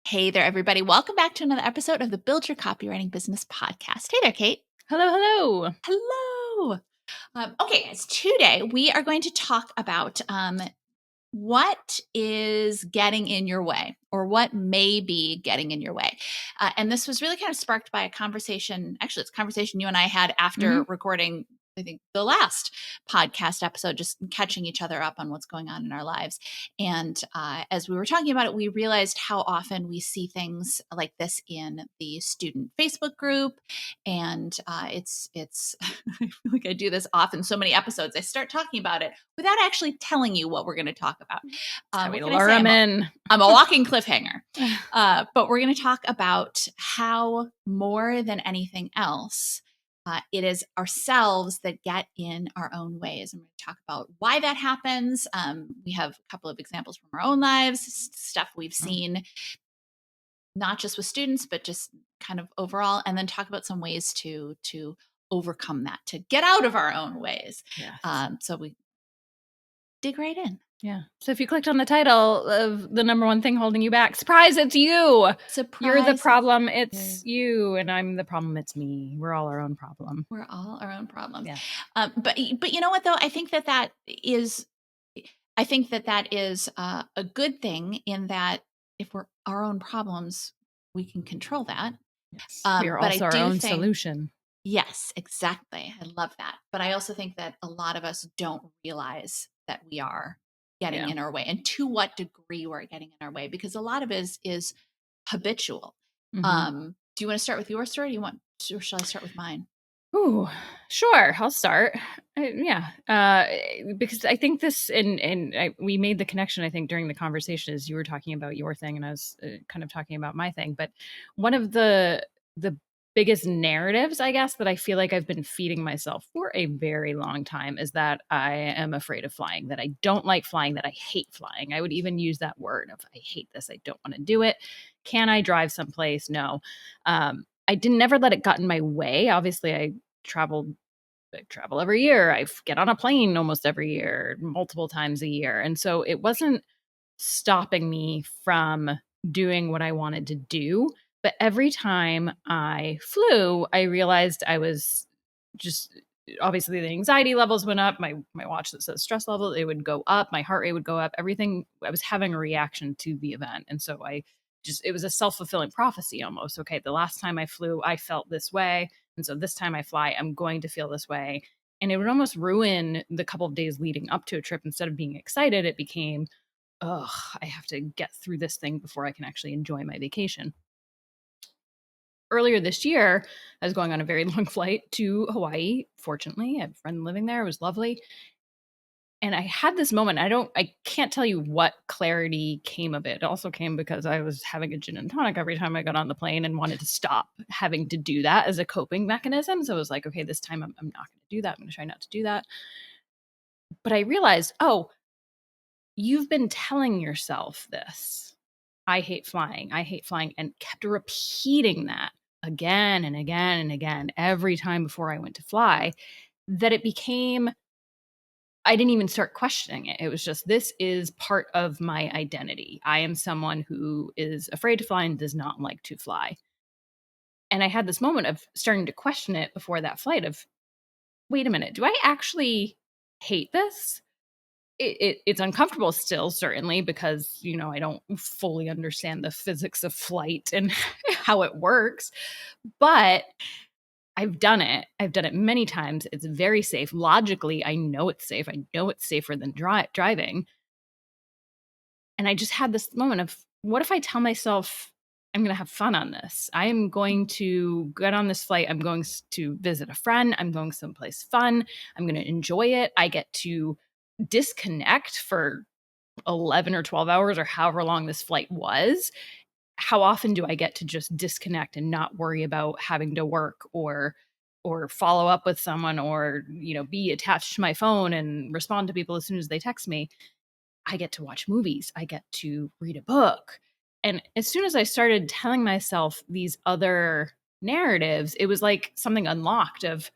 Hey there, everybody. Welcome back to another episode of the Build Your Copywriting Business podcast. Hey there, Kate. Hello, hello. Hello. Okay, guys, today we are going to talk about what is getting in your way or what may be getting in your way. And this was really kind of sparked by a conversation. Actually, it's a conversation you and I had after recording, I think, the last podcast episode, just catching each other up on what's going on in our lives. And as we were talking about it, we realized how often we see things like this in the student Facebook group. And it's I feel like I do this often, so many episodes. I start talking about it without actually telling you what we're going to talk about. We lure them in. I'm a walking cliffhanger. But we're going to talk about how more than anything else, it is ourselves that get in our own ways. I'm going to talk about why that happens. We have a couple of examples from our own lives, stuff we've seen, not just with students, but just kind of overall, and then talk about some ways to overcome that, to get out of our own ways. Yes. So we dig right in. Yeah. So if you clicked on the title of the number one thing holding you back, surprise, it's you. Surprise, you're the problem, it's you. And I'm the problem, it's me. We're all our own problem. We're all our own problems. Yeah. But you know what, though? I think that is a good thing, in that if we're our own problems, we can control that. Yes. We are also our own solution. Yes, exactly. I love that. But I also think that a lot of us don't realize that we are getting in our way, and to what degree we're getting in our way, because a lot of it is habitual. Do you want to start with your story? Or shall I start with mine? Ooh, sure. I'll start. Because I think this, we made the connection, I think, during the conversation, as you were talking about your thing and I was kind of talking about my thing. But one of the biggest narratives, I guess, that I feel like I've been feeding myself for a very long time is that I am afraid of flying, that I don't like flying, that I hate flying. I would even use that word of, I hate this. I don't want to do it. Can I drive someplace? No. I didn't never let it get in my way. Obviously, I travel every year. I get on a plane almost every year, multiple times a year. And so it wasn't stopping me from doing what I wanted to do. But every time I flew, I realized I was just, obviously the anxiety levels went up. My watch that says stress level, it would go up. My heart rate would go up. Everything, I was having a reaction to the event. And so it was a self-fulfilling prophecy almost. Okay, the last time I flew, I felt this way. And so this time I fly, I'm going to feel this way. And it would almost ruin the couple of days leading up to a trip. Instead of being excited, it became, I have to get through this thing before I can actually enjoy my vacation. Earlier this year, I was going on a very long flight to Hawaii. Fortunately, I have a friend living there. It was lovely. And I had this moment. I can't tell you what clarity came of it. It also came because I was having a gin and tonic every time I got on the plane and wanted to stop having to do that as a coping mechanism. So I was like, okay, this time I'm not going to do that. I'm going to try not to do that. But I realized, you've been telling yourself this. I hate flying, and kept repeating that again and again and again every time before I went to fly, that it became, I didn't even start questioning it. It was just, this is part of my identity. I am someone who is afraid to fly and does not like to fly. And I had this moment of starting to question it before that flight of, wait a minute, do I actually hate this? It's uncomfortable still, certainly, because, I don't fully understand the physics of flight and how it works. But I've done it. I've done it many times. It's very safe. Logically, I know it's safe. I know it's safer than driving. And I just had this moment of, what if I tell myself I'm going to have fun on this? I am going to get on this flight. I'm going to visit a friend. I'm going someplace fun. I'm going to enjoy it. I get to disconnect for 11 or 12 hours or however long this flight was. How often do I get to just disconnect and not worry about having to work or follow up with someone or, be attached to my phone and respond to people as soon as they text me? I get to watch movies. I get to read a book. And as soon as I started telling myself these other narratives, it was like something unlocked of,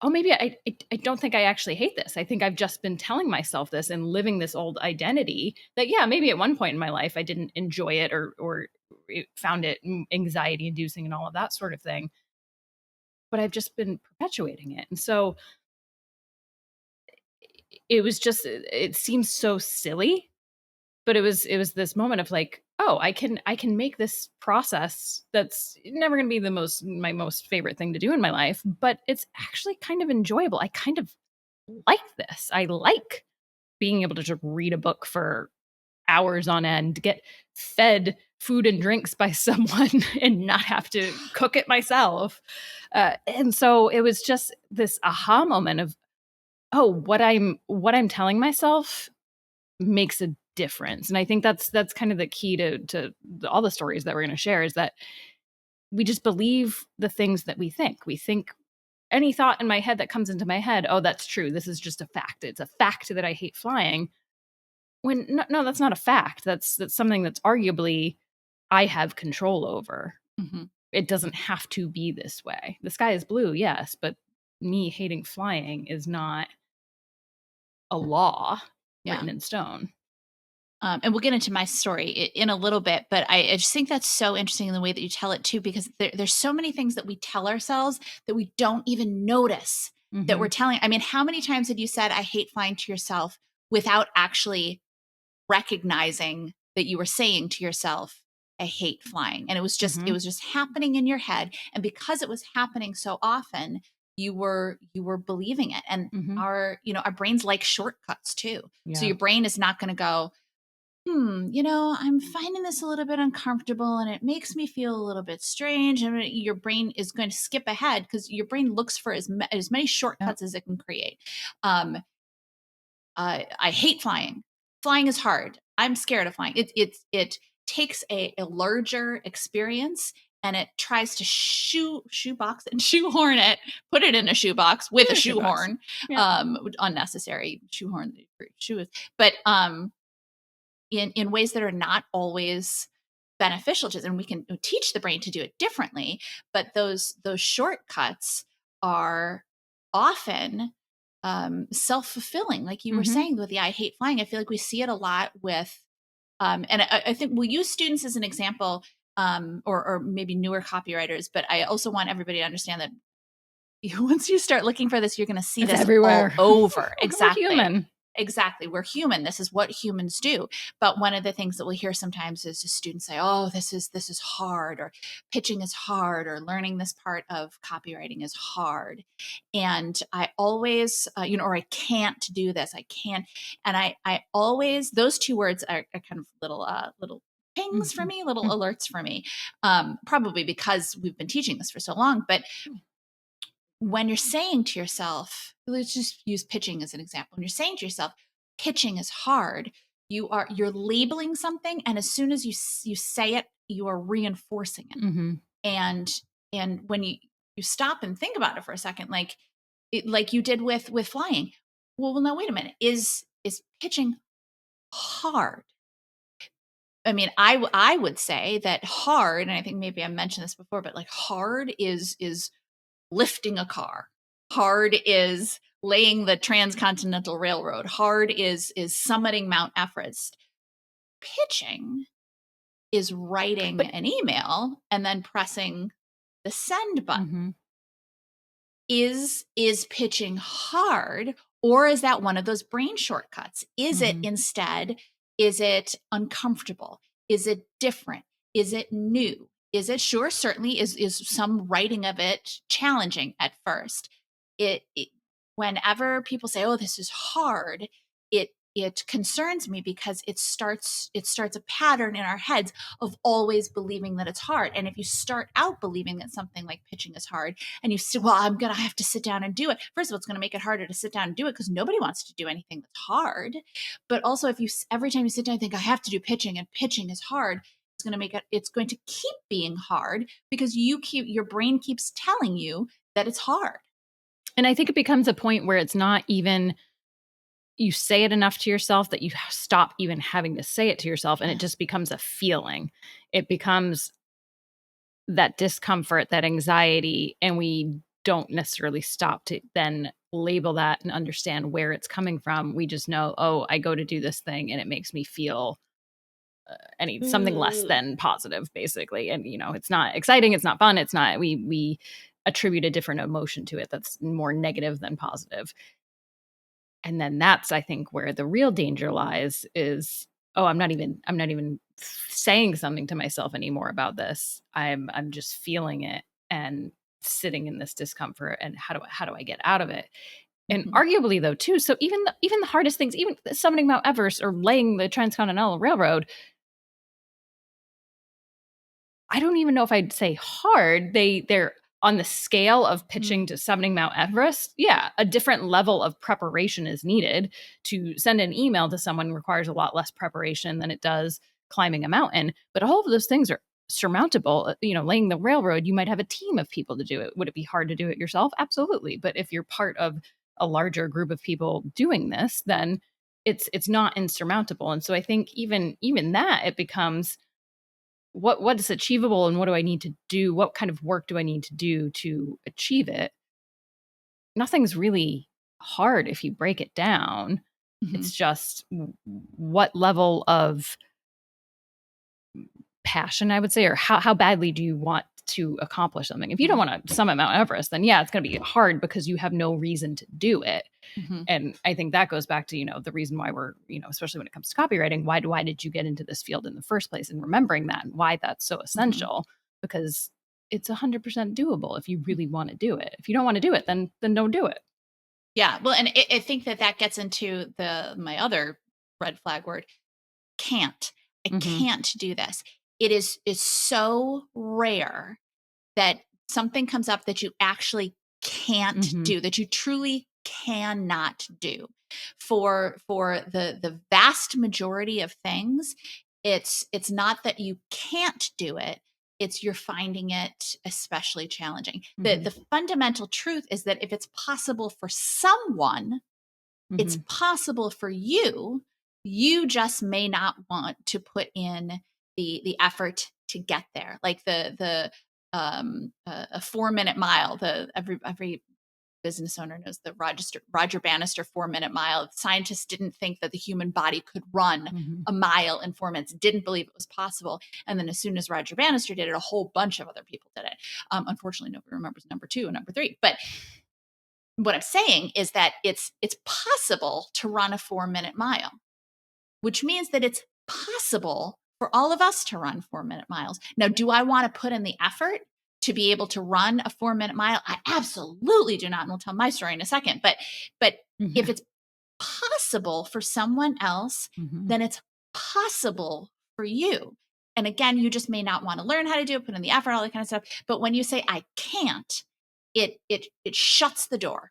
maybe I don't think I actually hate this. I think I've just been telling myself this and living this old identity that, maybe at one point in my life I didn't enjoy it or found it anxiety inducing and all of that sort of thing. But I've just been perpetuating it. And so it was just, it seems so silly, but it was this moment of like, oh, I can make this process that's never going to be my most favorite thing to do in my life, but it's actually kind of enjoyable. I kind of like this. I like being able to just read a book for hours on end, get fed food and drinks by someone and not have to cook it myself. And so it was just this aha moment of, oh, what I'm telling myself makes a difference. And I think that's kind of the key to all the stories that we're going to share, is that we just believe the things that we think. We think any thought in my head that comes into my head, oh, that's true. This is just a fact. It's a fact that I hate flying. When no, that's not a fact. That's something that's arguably I have control over. Mm-hmm. It doesn't have to be this way. The sky is blue, yes, but me hating flying is not a law written in stone. And we'll get into my story in a little bit, but I just think that's so interesting in the way that you tell it too, because there's so many things that we tell ourselves that we don't even notice that we're telling. I mean, how many times had you said, I hate flying to yourself without actually recognizing that you were saying to yourself, I hate flying. And it was just, it was just happening in your head. And because it was happening so often, you were believing it. And our brains like shortcuts too. Yeah. So your brain is not going to go, I'm finding this a little bit uncomfortable and it makes me feel a little bit strange. And your brain is going to skip ahead because your brain looks for as many shortcuts as it can create. I hate flying. Flying is hard. I'm scared of flying. It takes a larger experience and it tries to shoebox and shoehorn it, put it in a shoebox with a shoehorn. Unnecessary shoehorn. But in ways that are not always beneficial to us. And we can teach the brain to do it differently, but those shortcuts are often self-fulfilling, like you were saying with the I hate flying. I feel like we see it a lot with and I think we'll use students as an example, or maybe newer copywriters, but I also want everybody to understand that once you start looking for this, you're going to see this everywhere. all over. Exactly. We're human. Exactly. We're human. This is what humans do. But one of the things that we'll hear sometimes is just students say, oh, this is hard, or pitching is hard, or learning this part of copywriting is hard. And I always, or I can't do this. I can't. And I always, those two words are kind of little pings for me, little alerts for me, probably because we've been teaching this for so long. But when you're saying to yourself, let's just use pitching as an example. When you're saying to yourself, pitching is hard, you're labeling something, and as soon as you say it, you are reinforcing it. And when you stop and think about it for a second, like you did with flying, well, no, wait a minute, is pitching hard? I mean, I would say that hard, and I think maybe I mentioned this before, but like hard is lifting a car. Hard is laying the transcontinental railroad. Hard is summiting Mount Everest. Pitching is writing an email and then pressing the send button. Is pitching hard, or is that one of those brain shortcuts? Is it instead, is it uncomfortable? Is it different? Is it new? Is it, sure, certainly is some writing of it challenging at first. It whenever people say, oh, this is hard, it concerns me because it starts a pattern in our heads of always believing that it's hard. And if you start out believing that something like pitching is hard, and you say, well, I'm going to have to sit down and do it. First of all, it's going to make it harder to sit down and do it because nobody wants to do anything that's hard. But also, if you every time you sit down and think, I have to do pitching, and pitching is hard, it's going to keep being hard because your brain keeps telling you that it's hard. And I think it becomes a point where it's not even, you say it enough to yourself that you stop even having to say it to yourself, and it just becomes a feeling. It becomes that discomfort, that anxiety, and we don't necessarily stop to then label that and understand where it's coming from. We just know, oh, I go to do this thing and it makes me feel something less than positive, basically. And, it's not exciting. It's not fun. It's not, we attribute a different emotion to it that's more negative than positive. And then that's, I think, where the real danger lies is, oh, I'm not even saying something to myself anymore about this. I'm just feeling it and sitting in this discomfort. And how do I get out of it? And arguably, though, too, so even the hardest things, even summiting Mount Everest or laying the Transcontinental Railroad, I don't even know if I'd say hard. They're on the scale of pitching to summiting Mount Everest. Yeah, a different level of preparation is needed. To send an email to someone requires a lot less preparation than it does climbing a mountain. But all of those things are surmountable. Laying the railroad, you might have a team of people to do it. Would it be hard to do it yourself? Absolutely. But if you're part of a larger group of people doing this, then it's not insurmountable. And so I think even that, it becomes, what is achievable and what do I need to do? What kind of work do I need to do to achieve it? Nothing's really hard if you break it down. It's just what level of passion, I would say, or how badly do you want to accomplish something? If you don't want to summit Mount Everest, then yeah, it's going to be hard because you have no reason to do it. And I think that goes back to, the reason why we're, especially when it comes to copywriting, why did you get into this field in the first place, and remembering that and why that's so essential, because it's 100% doable if you really want to do it. If you don't want to do it, then don't do it. Yeah. Well, and I think that gets into my other red flag word, can't. I can't do this. It is so rare that something comes up that you actually can't do, that you truly cannot do. For the vast majority of things, it's not that you can't do it. It's you're finding it especially challenging. The fundamental truth is that if it's possible for someone, it's possible for you. You just may not want to put in the effort to get there. Like a 4-minute mile. Every business owner knows the Roger Bannister 4-minute mile. Scientists didn't think that the human body could run a mile in 4 minutes. Didn't believe it was possible. And then as soon as Roger Bannister did it, a whole bunch of other people did it. Unfortunately, nobody remembers number 2 and number 3. But what I'm saying is that it's possible to run a 4-minute mile, which means that it's possible for all of us to run 4-minute miles. Now, do I want to put in the effort to be able to run a 4-minute mile? I absolutely do not. And we'll tell my story in a second. But if it's possible for someone else, then it's possible for you. And again, you just may not want to learn how to do it, put in the effort, all that kind of stuff. But when you say I can't, it shuts the door.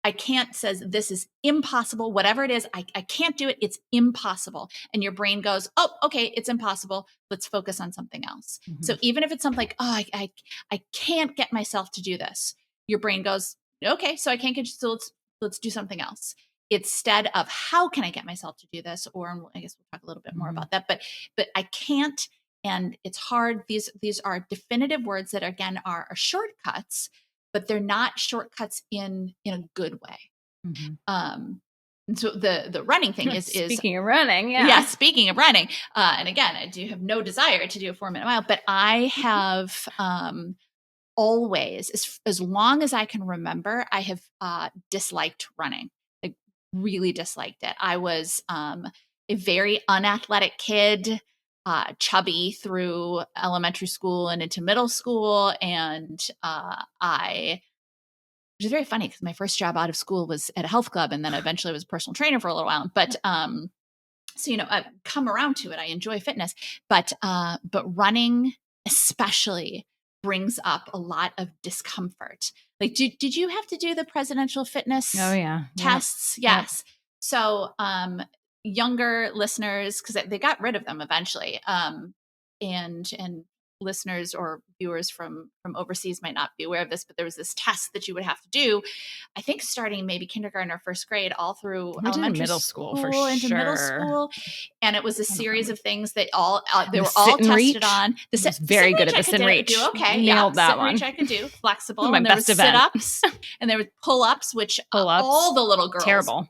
I can't says this is impossible. Whatever it is, I can't do it. It's impossible. And your brain goes, oh, okay, it's impossible. Let's focus on something else. So even if it's something like, oh, I can't get myself to do this, your brain goes, okay, so I can't get you. So let's do something else. Instead of how can I get myself to do this? Or I guess we'll talk a little bit more about that. But I can't, and it's hard. These are definitive words that again are shortcuts, but they're not shortcuts in a good way. And so the running thing is speaking of running, speaking of running. And again, I do have no desire to do a 4-minute mile, but I have always, as long as I can remember, I have disliked running. Like really disliked it. I was a very unathletic kid. Chubby through elementary school and into middle school. And which is very funny because my first job out of school was at a health club. And then eventually I was a personal trainer for a little while. But so, I've come around to it. I enjoy fitness, but running especially brings up a lot of discomfort. Like, did you have to do the presidential fitness tests? Yep. Yes. Yep. So, younger listeners, because they got rid of them eventually, and listeners or viewers from overseas might not be aware of this, but there was this test that you would have to do, I think starting maybe kindergarten or first grade, all through elementary middle school for into sure. middle school. And it was a series of things that they were all tested on. I was very good at the sit and reach. Okay. Nailed that sit one. Reach I could do. Flexible. My and there best was event. sit-ups and there were pull-ups, which all the little girls terrible.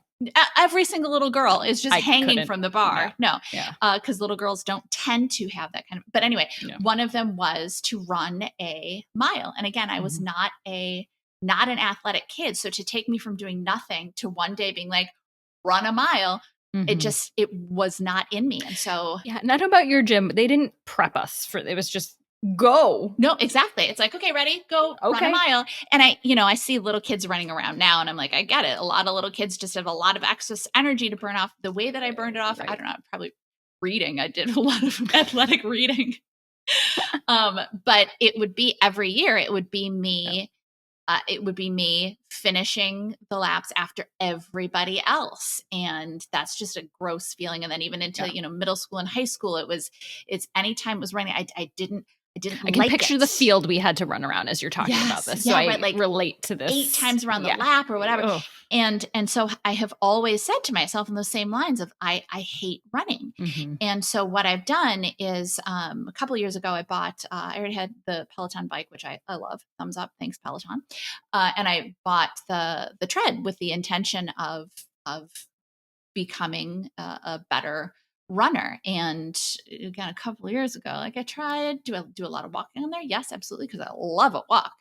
Every single little girl is just I hanging couldn't. from the bar. No, Yeah. because little girls don't tend to have that kind of. But anyway, No. one of them was to run a mile. And again, I was not an athletic kid. So to take me from doing nothing to one day being like, run a mile, it was not in me. And so yeah, not about your gym. They didn't prep us for it. Was just go. No, exactly. It's like, okay, ready, go run a mile. And I see little kids running around now and I'm like, I get it. A lot of little kids just have a lot of excess energy to burn off. The way that I burned it off, I don't know, probably reading. I did a lot of athletic reading. But it would be every year, it would be me. It would be me finishing the laps after everybody else. And that's just a gross feeling. And then even into, middle school and high school, it's anytime it was raining, I didn't I can picture the field we had to run around as you're talking about this. So I relate to this 8 times around the lap or whatever. Ugh. And so I have always said to myself in those same lines of I hate running. And so what I've done is a couple of years ago, I bought, I already had the Peloton bike, which I love. Thumbs up. Thanks, Peloton. And I bought the tread with the intention of becoming a better runner. And again, a couple of years ago, like I tried to do a lot of walking on there. Yes, absolutely. Because I love a walk.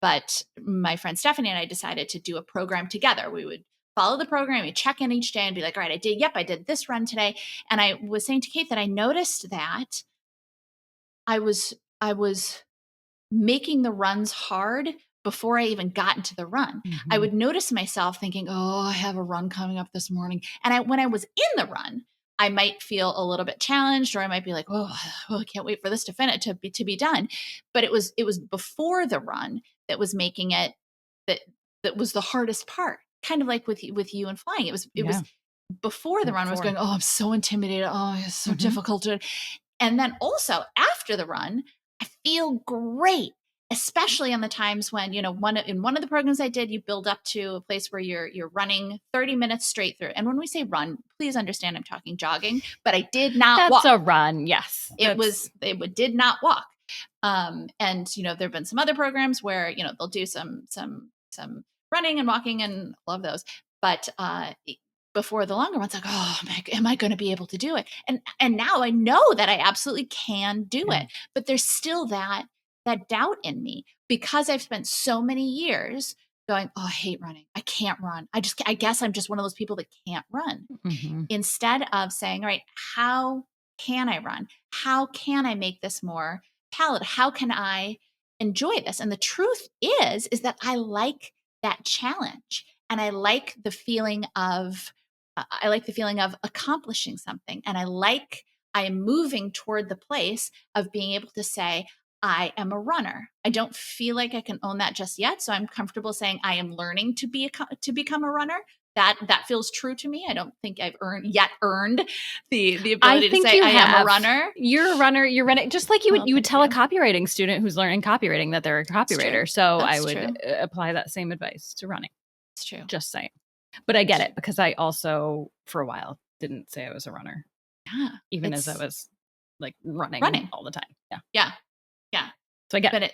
But my friend Stephanie and I decided to do a program together. We would follow the program, we check in each day and be like, all right, I did this run today. And I was saying to Kate that I noticed that I was making the runs hard before I even got into the run. I would notice myself thinking, oh, I have a run coming up this morning. And when I was in the run, I might feel a little bit challenged, or I might be like, oh, I can't wait for this to finish to be done. But it was before the run that was making it that was the hardest part. Kind of like with you and flying. It was before the run. I was going, oh, I'm so intimidated. Oh, it's so difficult. And then also after the run, I feel great, especially on the times when, in one of the programs I did, you build up to a place where you're running 30 minutes straight through. And when we say run, please understand I'm talking jogging, but I did not walk. That's a run. Yes. It did not walk. And, there've been some other programs where, they'll do some running and walking, and love those. But, before the longer ones, like, oh, am I going to be able to do it? And now I know that I absolutely can do it, but there's still that doubt in me because I've spent so many years going, oh, I hate running. I can't run. I guess I'm just one of those people that can't run. Instead of saying, all right, how can I run? How can I make this more palatable? How can I enjoy this? And the truth is that I like that challenge, and I like the feeling of accomplishing something. And I am moving toward the place of being able to say, I am a runner. I don't feel like I can own that just yet. So I'm comfortable saying I am learning to become a runner. That feels true to me. I don't think I've earned the ability to say I am a runner. You're a runner. You're running just like you would tell a copywriting student who's learning copywriting that they're a copywriter. So I would apply that same advice to running. It's true. Just saying. But I get it, because I also, for a while, didn't say I was a runner. Yeah. Even as I was like running all the time. Yeah. So I get it.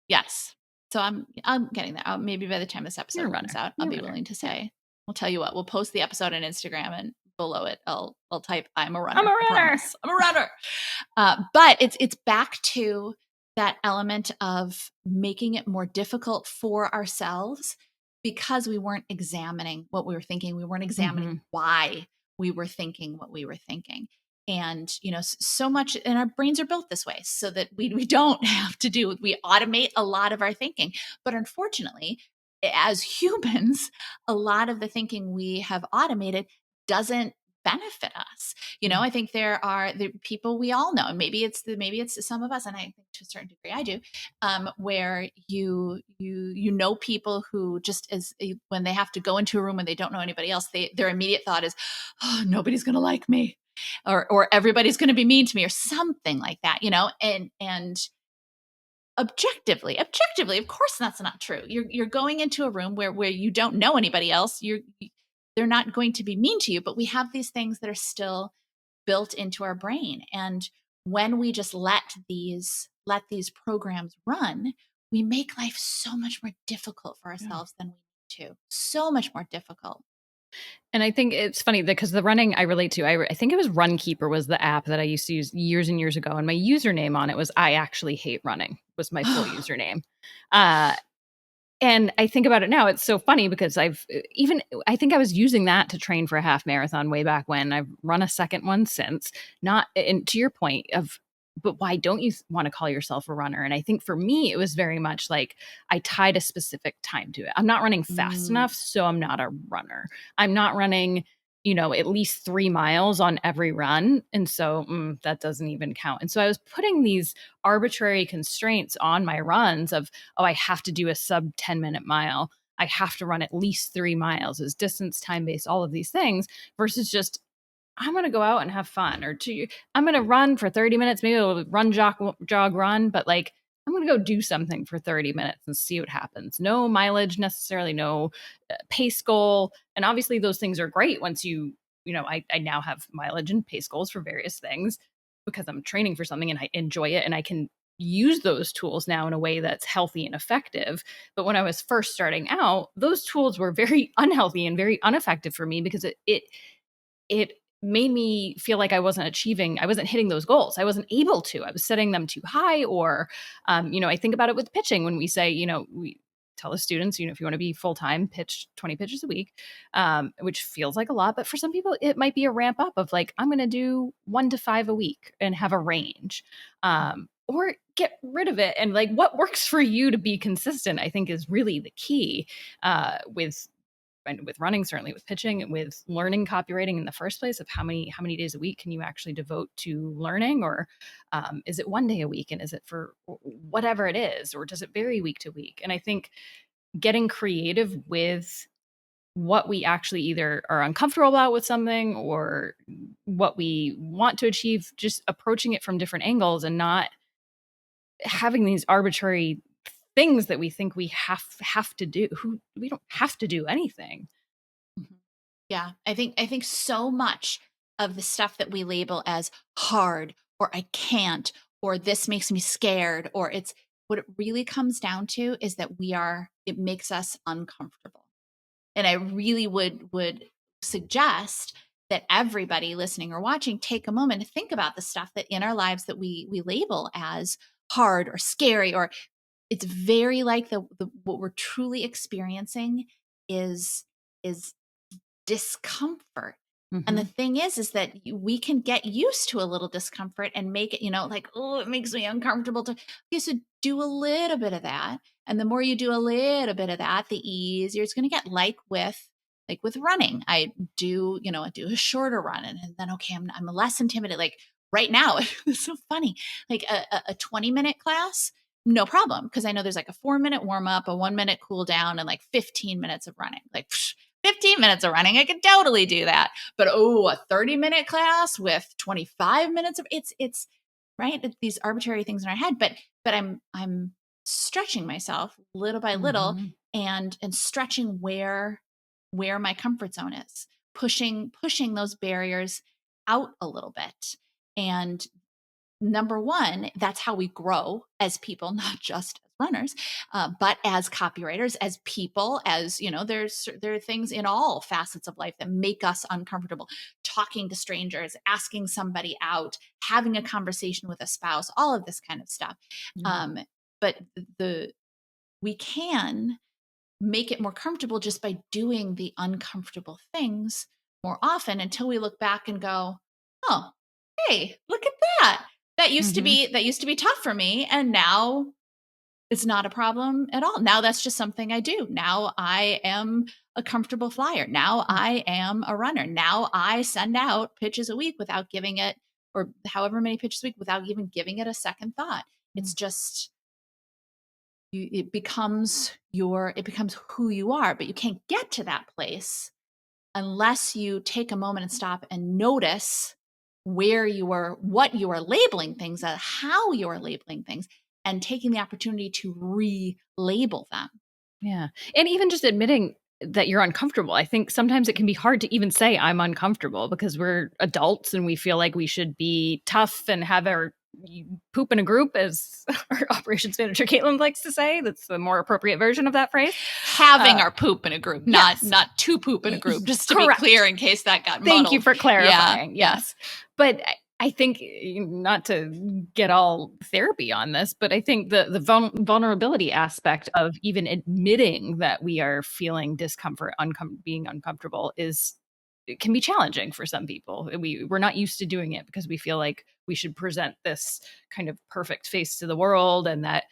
Yes. So I'm getting there. Maybe by the time this episode comes out, I'll be willing to say, I'll tell you what, we'll post the episode on Instagram, and below it, I'll type, I'm a runner. I'm a runner. I'm a runner. But it's back to that element of making it more difficult for ourselves, because we weren't examining what we were thinking. We weren't examining why we were thinking what we were thinking. And, so much, and our brains are built this way so that we don't have to we automate a lot of our thinking. But unfortunately, as humans, a lot of the thinking we have automated doesn't benefit us. I think there are the people we all know, and maybe it's some of us, and I think to a certain degree I do, where you know people who just when they have to go into a room and they don't know anybody else, their immediate thought is, oh, nobody's going to like me, or everybody's going to be mean to me, or something like that, and objectively, of course, that's not true. You're going into a room where you don't know anybody else. They're not going to be mean to you, but we have these things that are still built into our brain. And when we just let these programs run, we make life so much more difficult for ourselves than we need to. So much more difficult. And I think it's funny because the running I relate to, I think it was Runkeeper was the app that I used to use years and years ago. And my username on it was I actually hate running was my full username. Uh, and I think about it now, it's so funny because I think I was using that to train for a half marathon way back when. I've run a second one since. Not, and to your point of, but why don't you want to call yourself a runner? And I think for me, it was very much like I tied a specific time to it. I'm not running fast Mm. enough, so I'm not a runner. I'm not running, at least 3 miles on every run. And so that doesn't even count. And so I was putting these arbitrary constraints on my runs of, oh, I have to do a sub 10-minute mile. I have to run at least 3 miles as distance, time based, all of these things versus just, I'm going to go out and have fun I'm going to run for 30 minutes, maybe a run, jog, run, but like, I'm going to go do something for 30 minutes and see what happens. No mileage necessarily, no pace goal. And obviously those things are great once I now have mileage and pace goals for various things because I'm training for something and I enjoy it and I can use those tools now in a way that's healthy and effective. But when I was first starting out, those tools were very unhealthy and very ineffective for me because it made me feel like I wasn't hitting those goals. I wasn't able to. I was setting them too high. Or, I think about it with pitching when we say, we tell the students, if you want to be full time, pitch 20 pitches a week, which feels like a lot. But for some people, it might be a ramp up of like, I'm going to do 1 to 5 a week and have a range. Or get rid of it. And like what works for you to be consistent, I think is really the key with running, certainly with pitching, with learning copywriting in the first place of how many days a week can you actually devote to learning, or is it 1 day a week, and is it for whatever it is, or does it vary week to week? And I think getting creative with what we actually either are uncomfortable about with something or what we want to achieve, just approaching it from different angles and not having these arbitrary things that we think we have to do. We don't have to do anything. Mhm. Yeah, I think so much of the stuff that we label as hard or I can't or this makes me scared or it's what it really comes down to is that it makes us uncomfortable. And I really would suggest that everybody listening or watching take a moment to think about the stuff that in our lives that we label as hard or scary, or it's very like the what we're truly experiencing is discomfort. And the Mm-hmm. thing is that we can get used to a little discomfort and make it, like, oh, it makes me uncomfortable to. Okay, so do a little bit of that. And the more you do a little bit of that, the easier it's going to get. Like with running, I do a shorter run and then, okay, I'm less intimidated. Like right now, it's so funny. Like a 20-minute class, no problem. Cause I know there's like a 4-minute warm up, a 1-minute cool down, and like 15 minutes of running. Like, 15 minutes of running, I could totally do that. But a 30-minute class with 25 minutes of it's right. These arbitrary things in our head, but I'm stretching myself little by little Mm-hmm. and stretching where my comfort zone is, pushing those barriers out a little bit. And number one, that's how we grow as people, not just as runners, but as copywriters, as people, as there are things in all facets of life that make us uncomfortable. Talking to strangers, asking somebody out, having a conversation with a spouse, all of this kind of stuff. Yeah. Um, but we can make it more comfortable just by doing the uncomfortable things more often until we look back and go, oh, hey, look at that. Mm-hmm. That used to be tough for me. And now it's not a problem at all. Now that's just something I do. Now I am a comfortable flyer. Now I am a runner. Now I send out pitches a week without giving it, or however many pitches a week without even giving it a second thought. It's just it becomes who you are, but you can't get to that place unless you take a moment and stop and notice what you are labeling things as, how you are labeling things, and taking the opportunity to relabel them. Yeah. And even just admitting that you're uncomfortable. I think sometimes it can be hard to even say I'm uncomfortable because we're adults and we feel like we should be tough and have our you poop in a group, as our operations manager Caitlin likes to say. That's the more appropriate version of that phrase. Having our poop in a group, yes. not to poop in a group, just to Correct. be clear in case that got muddled. Thank you for clarifying. Yeah. Yes. But I think, not to get all therapy on this, but I think the vulnerability aspect of even admitting that we are feeling discomfort, being uncomfortable it can be challenging for some people. We're not used to doing it because we feel like we should present this kind of perfect face to the world, and that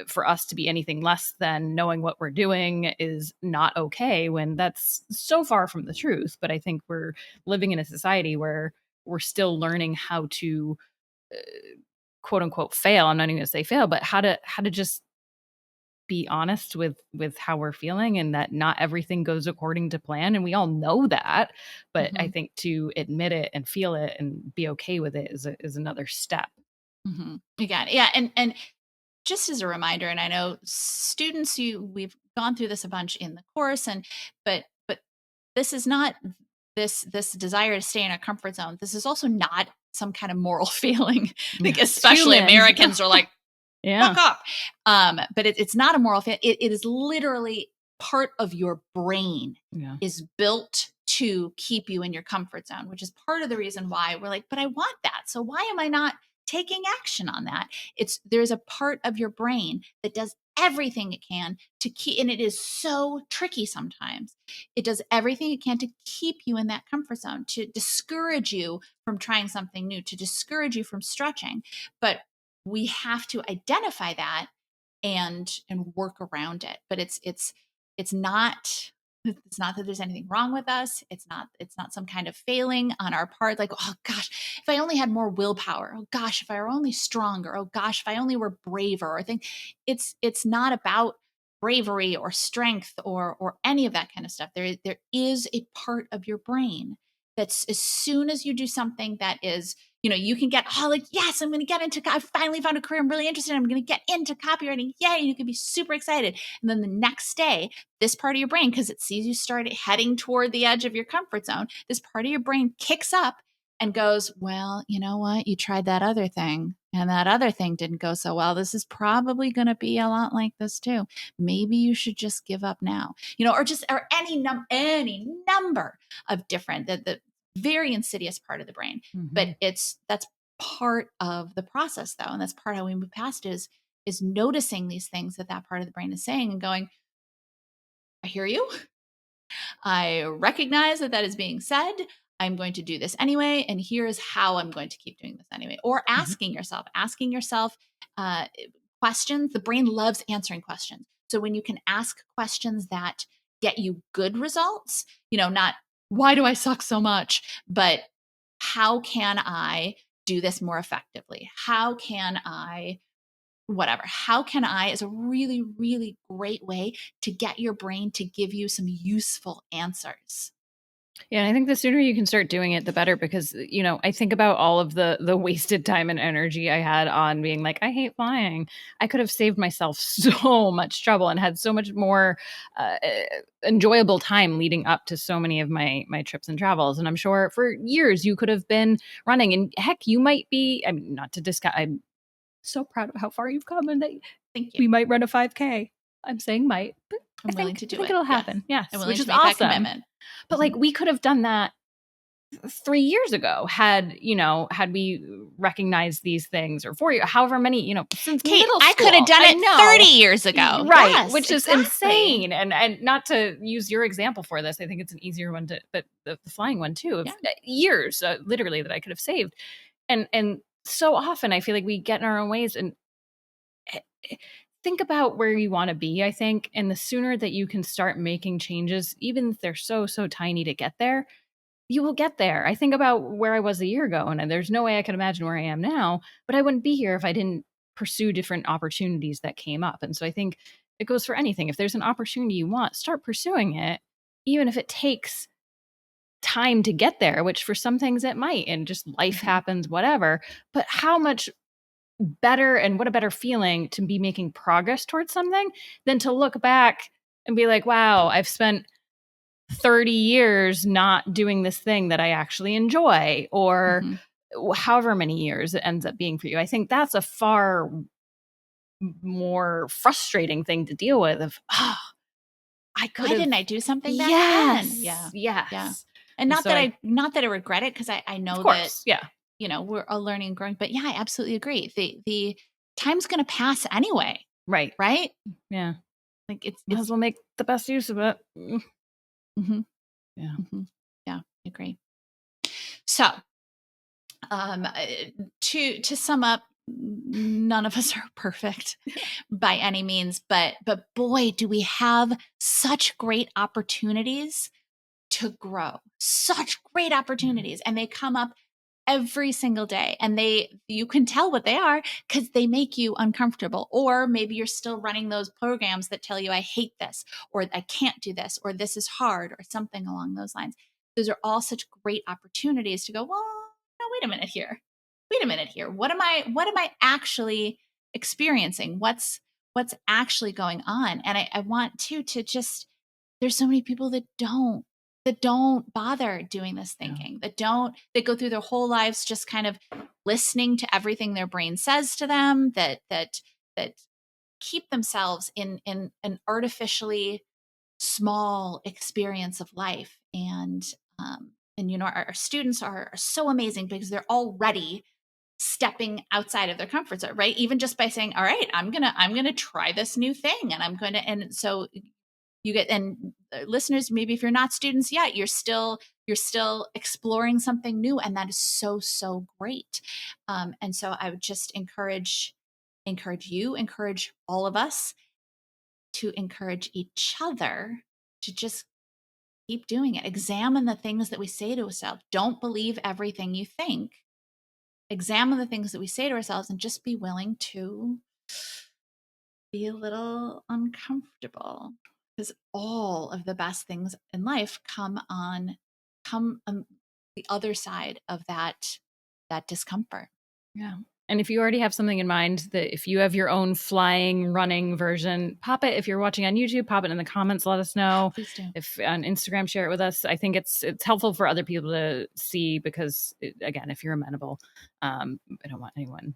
for us to be anything less than knowing what we're doing is not okay, when that's so far from the truth. But I think we're living in a society where we're still learning how to quote unquote fail. I'm not even going to say fail, but how to just be honest with how we're feeling, and that not everything goes according to plan, and we all know that. But I think to admit it and feel it and be okay with it is another step. You got it. Yeah. And just as a reminder, and I know students, we've gone through this a bunch in the course, but this is not this desire to stay in a comfort zone. This is also not some kind of moral failing. Like, especially Americans are like, fuck up. But it's not a moral failing. It is literally part of your brain is built to keep you in your comfort zone, which is part of the reason why we're like, but I want that. So why am I not taking action on that? There's a part of your brain that does everything it can to keep, and it is so tricky sometimes. It does everything it can to keep you in that comfort zone, to discourage you from trying something new, to discourage you from stretching. But we have to identify that and work around it. But it's not that there's anything wrong with us. It's not some kind of failing on our part. Like, oh gosh, if I only had more willpower. Oh gosh, if I were only stronger. Oh gosh, if I only were braver. Or think it's not about bravery or strength or any of that kind of stuff. There is a part of your brain that's, as soon as you do something that is, you can get, oh, like, yes, I'm going to get into, I finally found a career I'm really interested in. I'm going to get into copywriting. Yay. And you can be super excited. And then the next day, this part of your brain, because it sees you start heading toward the edge of your comfort zone, this part of your brain kicks up and goes, well, you know what? You tried that other thing, and that other thing didn't go so well. This is probably going to be a lot like this too. Maybe you should just give up now, or any number of different, the very insidious part of the brain. But that's part of the process, though. And that's part how we move past is noticing these things that part of the brain is saying and going, I hear you. I recognize that is being said. I'm going to do this anyway. And here's how I'm going to keep doing this anyway. Or asking yourself questions. The brain loves answering questions. So when you can ask questions that get you good results, not why do I suck so much, but how can I do this more effectively? How can I is a really, really great way to get your brain to give you some useful answers. Yeah, and I think the sooner you can start doing it, the better, because, I think about all of the wasted time and energy I had on being like, I hate flying. I could have saved myself so much trouble and had so much more enjoyable time leading up to so many of my trips and travels. And I'm sure for years you could have been running, and heck, you might be, not to discount, I'm so proud of how far you've come, and that Thank you. We might run a 5K. I'm saying might, but I'm willing to do it. I think it'll happen. Yes, which is awesome. But like, we could have done that 3 years ago had we recognized these things, or 4 years, however many, since Kate, middle school. I could have done it 30 years ago. Right. Yes, which is insane. And not to use your example for this, I think it's an easier one but the flying one too, of years, literally, that I could have saved. And so often I feel like we get in our own ways, and think about where you want to be, I think. And the sooner that you can start making changes, even if they're so tiny to get there, you will get there. I think about where I was a year ago, and there's no way I could imagine where I am now, but I wouldn't be here if I didn't pursue different opportunities that came up. And so I think it goes for anything. If there's an opportunity you want, start pursuing it, even if it takes time to get there, which for some things it might, and just life happens, whatever. But how much better, and what a better feeling to be making progress towards something than to look back and be like, wow, I've spent 30 years not doing this thing that I actually enjoy, or however many years it ends up being for you. I think that's a far more frustrating thing to deal with of, I could Why have. didn't I do something back then? Yes. Yeah. Yes. And And not so that I regret it, because I of know that, course. Yeah. we're all learning and growing. But yeah, I absolutely agree. The time's going to pass anyway, Right. right? Yeah. Like Might as well make the best use of it. mm-hmm, Yeah. mm-hmm. Yeah, I agree. So, to sum up, none of us are perfect by any means, but boy, do we have such great opportunities to grow. Such great opportunities, and they come up every single day, and you can tell what they are because they make you uncomfortable. Or maybe you're still running those programs that tell you, I hate this, or I can't do this, or this is hard, or something along those lines. Those are all such great opportunities to go, well, no, wait a minute here. What am I actually experiencing? What's actually going on? And I want to just, there's so many people that don't bother doing this thinking, that go through their whole lives just kind of listening to everything their brain says to them, that keep themselves in an artificially small experience of life. And our students are so amazing because they're already stepping outside of their comfort zone, right? Even just by saying, all right, I'm gonna try this new thing, and so you get, and listeners, maybe if you're not students yet, you're still exploring something new, and that is so great. And so I would just encourage you, encourage all of us, to encourage each other to just keep doing it. Examine the things that we say to ourselves. Don't believe everything you think. Examine the things that we say to ourselves, and just be willing to be a little uncomfortable, because all of the best things in life come on the other side of that discomfort. Yeah. And if you already have something in mind, that if you have your own flying, running version, pop it. If you're watching on YouTube, pop it in the comments. Let us know. Please do. If on Instagram, share it with us. I think it's helpful for other people to see because, again, if you're amenable, I don't want anyone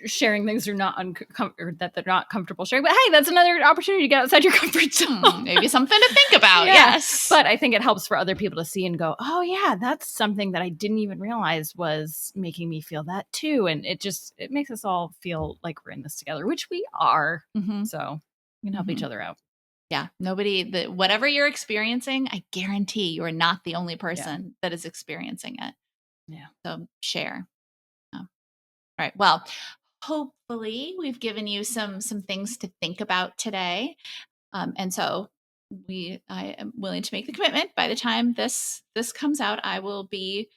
sharing things or that they're not comfortable sharing. But hey, that's another opportunity to get outside your comfort zone. Maybe something to think about. Yeah. Yes. But I think it helps for other people to see and go, oh yeah, that's something that I didn't even realize was making me feel that too. And it makes us all feel like we're in this together, which we are. Mm-hmm. So we can help each other out. Yeah. Whatever you're experiencing, I guarantee you are not the only person that is experiencing it. Yeah. So share. All right. Well, hopefully we've given you some things to think about today. And so I am willing to make the commitment. By the time this comes out, I will be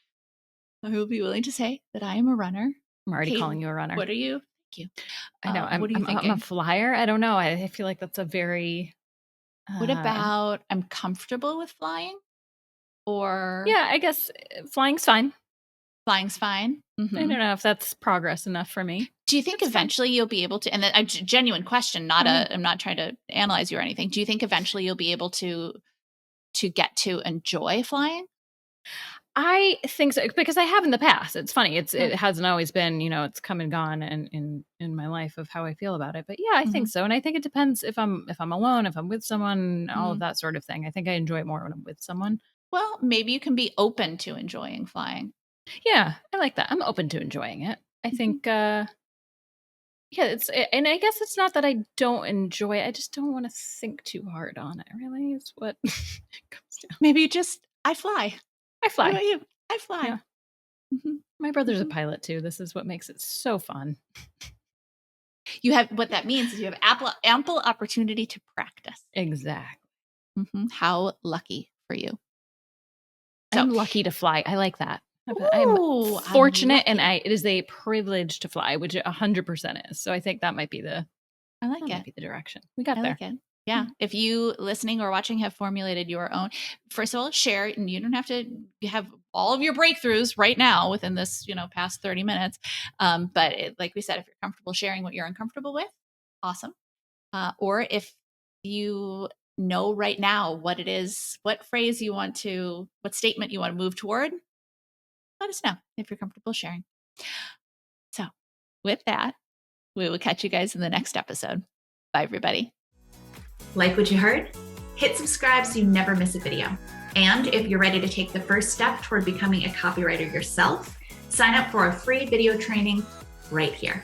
willing to say that I am a runner. I'm already Kate, calling you a runner. what are you? Thank you. I know. What are you thinking? I'm a flyer. I don't know. I feel like that's a very. What about I'm comfortable with flying? Or Yeah, I guess flying's fine. Flying's fine. Mm-hmm. I don't know if that's progress enough for me. Do you think eventually you'll be able to, and then a genuine question, I'm not trying to analyze you or anything. Do you think eventually you'll be able to get to enjoy flying? I think so, because I have in the past. It's funny. It hasn't always been, it's come and gone in my life of how I feel about it. But yeah, I think so. And I think it depends if I'm alone, if I'm with someone, all of that sort of thing. I think I enjoy it more when I'm with someone. Well, maybe you can be open to enjoying flying. Yeah, I like that. I'm open to enjoying it. I think and I guess it's not that I don't enjoy it. I just don't want to think too hard on it. Really, is what it comes down. Maybe I fly. I fly. What about you? I fly. Yeah. Mm-hmm. My brother's a pilot too. This is what makes it so fun. What that means is you have ample opportunity to practice. Exactly. Mm-hmm. How lucky for you. So, I'm lucky to fly. I like that. Ooh, I'm fortunate, and it is a privilege to fly, which it 100% is. So I think that might be the direction. We got there. Like it. Yeah. Mm-hmm. If you listening or watching have formulated your own, first of all, share it, and you don't have to have all of your breakthroughs right now within this, past 30 minutes. But like we said, if you're comfortable sharing what you're uncomfortable with, awesome. Or if you know right now what it is, what statement you want to move toward, let us know if you're comfortable sharing. So with that, we will catch you guys in the next episode. Bye, everybody. Like what you heard? Hit subscribe so you never miss a video. And if you're ready to take the first step toward becoming a copywriter yourself, sign up for a free video training right here.